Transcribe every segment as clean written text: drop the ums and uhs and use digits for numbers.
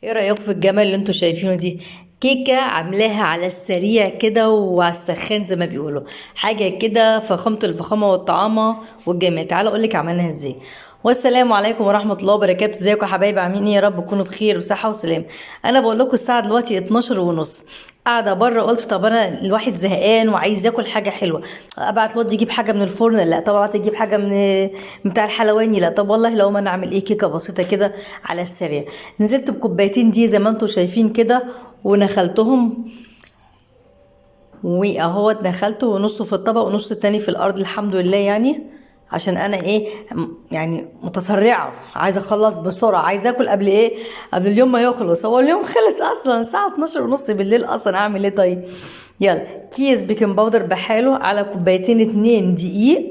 ايه رأيكم في الجمال اللي انتوا شايفينه دي؟ كيكة عاملاها على السريع كده وعلى السخان زي ما بيقولوا. حاجة كده فخامة الفخامة والطعامة والجمال. تعالوا اقولك عملناها ازاي. والسلام عليكم ورحمة الله وبركاته. ازيكم يا حبايبي؟ عاملين ايه؟ يا رب تكونوا بخير وصحة وسلام. انا بقول لكم الساعة دلوقتي 12 ونص. قاعدة بره، قلت طب انا الواحد زهقان وعايز ياكل حاجة حلوة. ابعت الواد يجيب حاجة من الفرن؟ لا. طب ابعت يجيب حاجة من بتاع الحلواني؟ لا. طب والله لو ما انا اعمل ايه كيكة بسيطة كده على السريع. نزلت بكوبايتين دي زي ما انتم شايفين كده ونخلتهم، واهو دخلته ونصه في الطبق ونص التاني في الارض الحمد لله. يعني عشان انا ايه، يعني متسرعه، عايزه اخلص بسرعه، عايزه اكل قبل ايه، قبل اليوم ما يخلص. هو اليوم خلص اصلا الساعه 12 ونص بالليل، اصلا اعمل ايه طيب؟ يلا، كيس بيكنج باودر بحاله على كوبايتين 2 دقيق.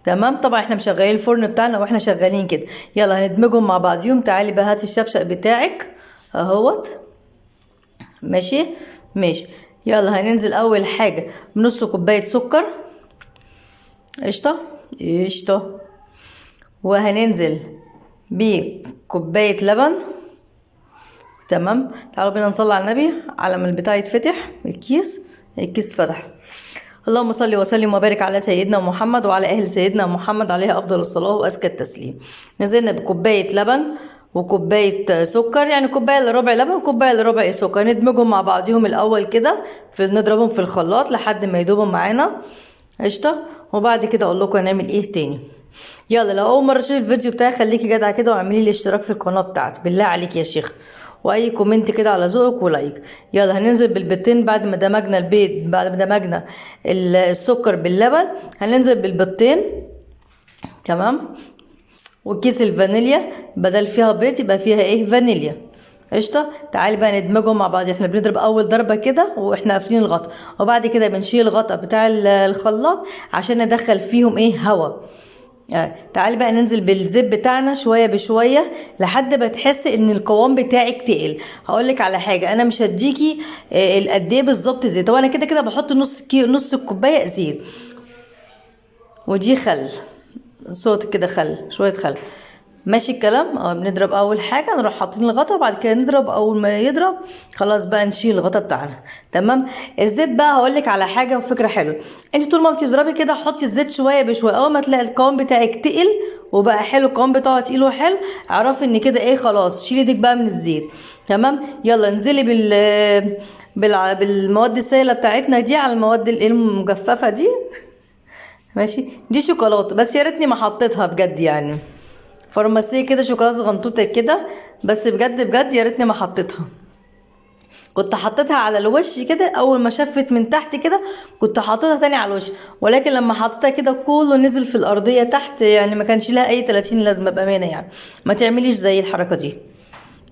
تمام. طبعا احنا مشغلين الفرن بتاعنا واحنا شغالين كده. يلا هندمجهم مع بعضيهم. تعالي بقى هاتي الشفشق بتاعك اهوت. ماشي ماشي. يلا هننزل اول حاجه بنص كوبايه سكر. قشطه قشطه. وهننزل بكوبايه لبن. تمام. تعالوا بينا نصلي على النبي على ما البتاع يتفتح. الكيس فتح. اللهم صل وسلم وبارك على سيدنا محمد وعلى اهل سيدنا محمد عليه افضل الصلاه وازكى التسليم. نزلنا بكوبايه لبن وكوبايه سكر، يعني كوبايه الا ربع لبن وكوبايه الا ربع سكر. ندمجهم مع بعضهم الاول كده، نضربهم في الخلاط لحد ما يدوبوا معانا. قشطه. وبعد كده اقول لكم هنعمل ايه تاني. يلا، لو اول مره تشوفي الفيديو بتاعي خليكي جدعه كده واعملي لي اشتراك في القناه بتاعتي بالله عليك يا شيخ، واي كومنت كده على ذوقك ولايك. يلا هننزل بالبيضتين بعد ما دمجنا البيض، بعد ما دمجنا السكر باللبن هننزل بالبيضتين. تمام. وكيس الفانيليا، بدل فيها بيض يبقى فيها ايه، فانيليا. قشطه. تعالي بقى ندمجهم مع بعض. احنا بنضرب اول ضربه كده واحنا قافلين الغطا، وبعد كده بنشيل الغطا بتاع الخلاط عشان ندخل فيهم ايه، هوا. تعالي بقى ننزل بالزيت بتاعنا شويه بشويه لحد ما تحسي ان القوام بتاعك تقل. هقولك على حاجه، انا مش هديكي قد ايه بالظبط زيت، وانا كده كده بحط نص الكوبايه زيت. ودي خل، صوت كده خل، شويه خل. ماشي الكلام. بنضرب اول حاجه نروح حاطين الغطا، وبعد كده نضرب. اول ما يضرب خلاص بقى نشيل الغطا بتاعنا. تمام. الزيت بقى هقولك على حاجه وفكره حلوه. انت طول ما بتضربي كده حطي الزيت شويه بشويه، اول ما تلاقي القوام بتاعك تقل وبقى حلو، القوام بتاعه تقيل وحلو، اعرفي ان كده ايه، خلاص شيلي ايدك بقى من الزيت. تمام. يلا انزلي بالمواد السائله بتاعتنا دي على المواد المجففه دي. ماشي. دي شوكولاته بس يا ريتني ما حطيتها بجد، يعني فارماسيه كده، شوكولاته غنطوطه كده، بس بجد بجد يا ريتني ما حطيتها. كنت حطيتها على الوش كده، اول ما شفت من تحت كده كنت حاططها تاني على الوش، ولكن لما حطيتها كده كله نزل في الارضيه تحت، يعني ما كانش لها اي 30 لازمه بامانه. يعني ما تعمليش زي الحركه دي،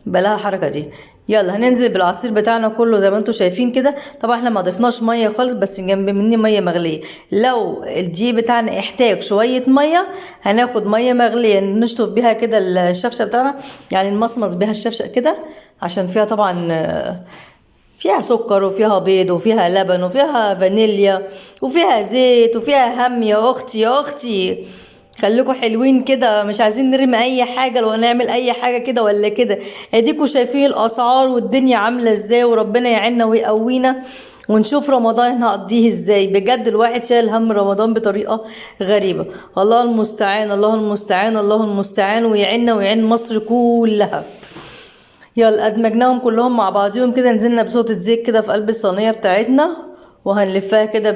بلاها الحركه دي. يلا هننزل بالعصير بتاعنا كله زي ما انتم شايفين كده. طبعا احنا ما ضفناش ميه خالص، بس جنب مني ميه مغليه. لو الدقيق بتاعنا احتاج شويه ميه هناخد ميه مغليه نشطف بيها كده الشفشه بتاعنا، يعني نمصمص بيها الشفشه كده، عشان فيها طبعا فيها سكر وفيها بيض وفيها لبن وفيها فانيليا وفيها زيت وفيها هم. يا اختي يا اختي، خليكوا حلوين كده، مش عايزين نرمي اي حاجه ولا نعمل اي حاجه كده ولا كده. اديكوا شايفين الاسعار والدنيا عامله ازاي، وربنا يعيننا ويقوينا ونشوف رمضان هنقضيه ازاي. بجد الواحد شايل هم رمضان بطريقه غريبه. الله المستعان الله المستعان الله المستعان، ويعيننا ويعين مصر كلها. يلا ادمجناهم كلهم مع بعضيهم كده. نزلنا بصوت زيت كده في قلب الصينيه بتاعتنا، وهنلفها كده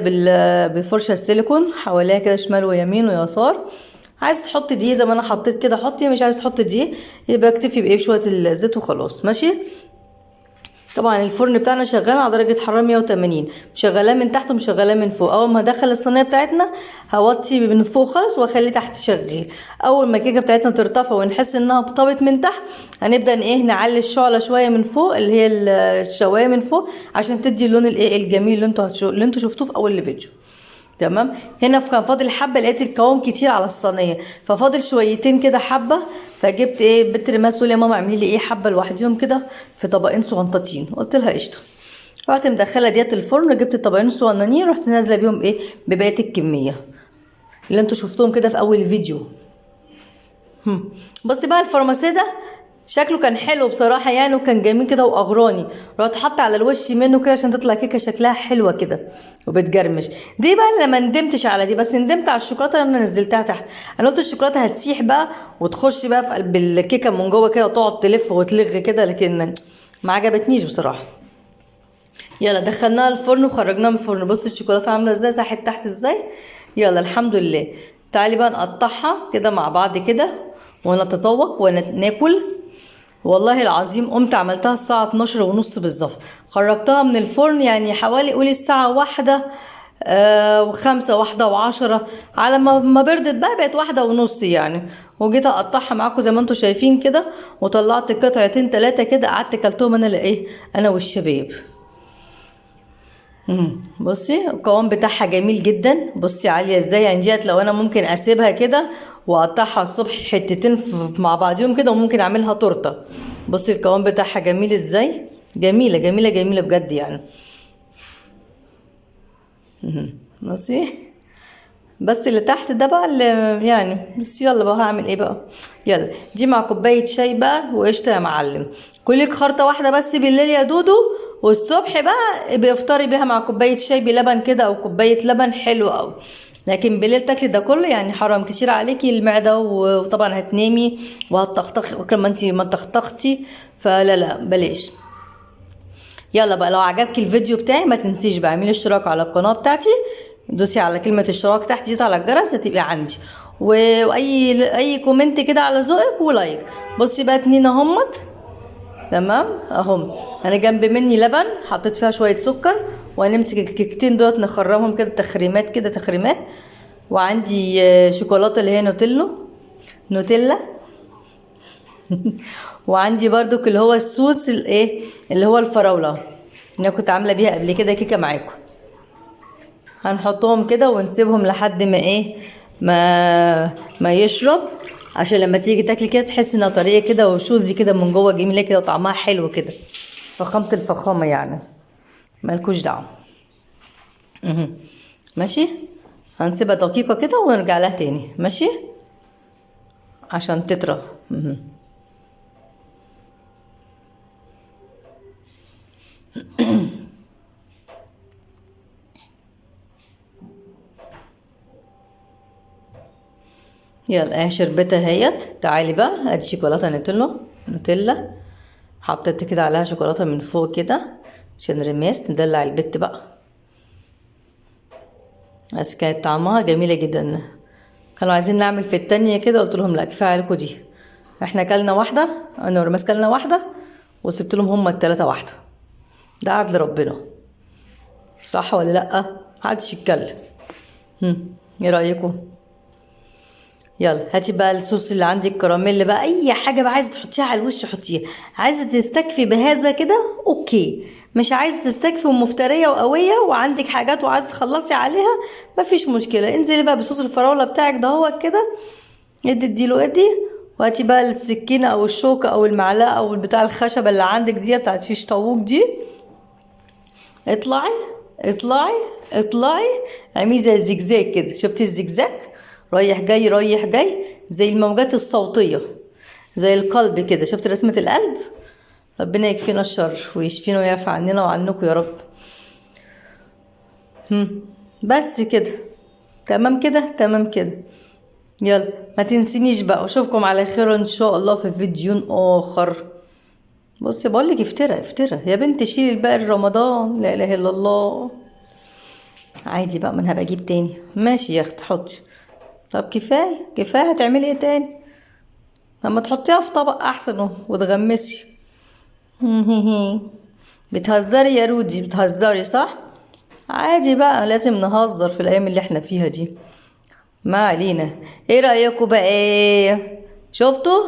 بالفرشه السيليكون حواليها كده شمال ويمين ويسار. عايز تحط دي زي ما انا حطيت كده حطي، مش عايز تحط دي يبقى اكتفي بايه، بشويه الزيت وخلاص. ماشي. طبعا الفرن بتاعنا شغال على درجه حراره 180، مشغلاه من تحت ومشغلاه من فوق. اول ما ادخل الصينيه بتاعتنا هوطي من فوق خالص واخليه تحت شغال. اول ما الكيكه بتاعتنا ترتفع ونحس انها طابت من تحت هنبدا ايه، نعلي الشعله شويه من فوق، اللي هي الشوايه من فوق، عشان تدي اللون الايه الجميل اللي انتوا شفتوه في اول الفيديو. تمام. هنا كان فاضل حبه، لقيت القوام كتير على الصينيه ففاضل شويتين كده حبه، فجبت ايه، بنت رماس تقول يا ماما اعملي لي ايه حبه لوحديهم كده في طبقين صغنطتين، قلت لها قشطه. رحت مدخله ديت الفرن، جبت الطبقين الصغننين، رحت نازله بيهم ايه، ببقيه الكميه اللي انتوا شفتوهم كده في اول الفيديو. بصي بقى الفرماسيه ده شكله كان حلو بصراحة يعني، وكان جميل كده واغراني. رحت حط على الوش منه كده عشان تطلع كيكة شكلها حلوة كده وبتجرمش. دي بقى اللي ما ندمتش على دي، بس ندمت على الشوكولاتة اللي انا نزلتها تحت. انا قلت الشوكولاتة هتسيح بقى وتخش بقى في قلب الكيكة من جوه كده وتقعد تلف وتلغ كده، لكن ما عجبتنيش بصراحة. يلا دخلناها الفرن وخرجناها من الفرن. بص الشوكولاته عامله ازاي، ساحت تحت ازاي. يلا الحمد لله. تعالي بقى نقطعها كده مع بعض كده ونتذوق وناكل. والله العظيم قمت عملتها الساعة 12:30 بالظبط. خرجتها من الفرن يعني حوالي قولي الساعة 1 و5 1:10. على ما بردت بقى بقت 1:30 يعني. وجيت اقطعها معاكم زي ما انتم شايفين كده، وطلعت قطعتين 3 كده، قعدت كلتهم انا انا والشباب. بصي القوام بتاعها جميل جدا. بصي عاليه ازاي يعني، ديت لو انا ممكن اسيبها كده واقطعها الصبح حتتين مع بعضهم كده، وممكن اعملها تورته. بصي القوام بتاعها جميل ازاي، جميله جميله جميله بجد يعني. بصي بس اللي تحت ده بقى اللي يعني، بس يلا بقى هعمل ايه بقى. يلا دي مع كوبايه شاي بقى وقشطه يا معلم. كلك خرطه واحده بس بالليل يا دودو، والصبح بقى بيفطري بيها مع كوبايه شاي بلبن كده او كوبايه لبن حلو قوي. لكن بالليل تاكلي ده كله يعني حرام كتير عليكي المعده، وطبعا هتنامي وهتطخطخي كما انتي ما تخطختي، فلا لا بلاش. يلا بقى لو عجبك الفيديو بتاعي ما تنسيش بقى اعملي اشتراك على القناه بتاعتي، دوسي على كلمه اشتراك تحت دي على الجرس هتبقي عندي، واي كومنت كده على ذوقك ولايك. بصي بقى اتنين اهمت تمام اهم. انا جنب مني لبن حطيت فيها شويه سكر، وهنمسك الكيكتين دوت نخرمهم كده تخريمات كده تخريمات. وعندي شوكولاته اللي هي نوتيلا وعندي برضو اللي هو الصوص الايه اللي هو الفراوله اللي انا كنت عامله بيها قبل كده كيكه معاكم. هنحطهم كده ونسيبهم لحد ما ما يشرب، عشان لما تيجي تاكلي كده تحس انها طريه كده وشوزي كده من جوه جميله كده وطعمها حلو كده، فخامه الفخامه يعني. مالكوش دعوه. ماشي. هنسيبها دقيقه كده ونرجع لها تاني ماشي عشان تطرى. يلا اهي شربتها اهيت. تعالي بقى ادي شوكولاته نوتيلا حطيت كده عليها شوكولاته من فوق كده عشان رماس ندلع البت بقى. بس كانت طعمها جميله جدا. كانوا عايزين نعمل في التانية كده، قلت لهم لا كفايه عليكم دي. احنا كلنا واحده، انا ورماس كلنا واحده وسبت لهم هما التلاته واحده. ده عدل ربنا صح ولا لا؟ محدش يتكلم. ايه رايكم؟ يلا هاتي بقى الصوص اللي عندك كراميل بقى، اي حاجه بقى عايزه تحطيها على الوش حطيها. عايزه تستكفي بهذا كده اوكي، مش عايزه تستكفي ومفتريه وقويه وعندك حاجات وعايزه تخلصي عليها مفيش مشكله. انزلي بقى بصوص الفراوله بتاعك ده هو كده، اديله ادي. وهاتي بقى السكينه او الشوكه او المعلقه او بتاع الخشبه اللي عندك دي بتاعت شيش طاووق دي، اطلعي اطلعي اطلعي اعملي زي الزجزاج كده. شفتي الزجزاج رايح جاي رايح جاي زي الموجات الصوتية زي القلب كده. شفت رسمة القلب؟ ربنا يكفينا الشر ويشفينا ويعفى عننا وعنكم يا رب. بس كده تمام كده تمام كده. يلا ما تنسينيش بقى، واشوفكم على خير ان شاء الله في فيديو اخر. بصي بقولك افترى يا بنت شيلي الباقي رمضان، لا اله الا الله. عادي بقى، من هبقى اجيب تاني ماشي يا اخت حطي. طب كفايه هتعملي ايه تاني؟ لما تحطيها في طبق احسن وتغمسي. بتهزري يا رودي بتهزري صح؟ عادي بقى لازم نهزر في الايام اللي احنا فيها دي. ما علينا. ايه رايكم بقى ايه؟ شفتوا؟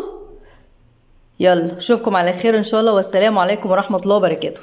يلا اشوفكم على خير ان شاء الله، والسلام عليكم ورحمه الله وبركاته.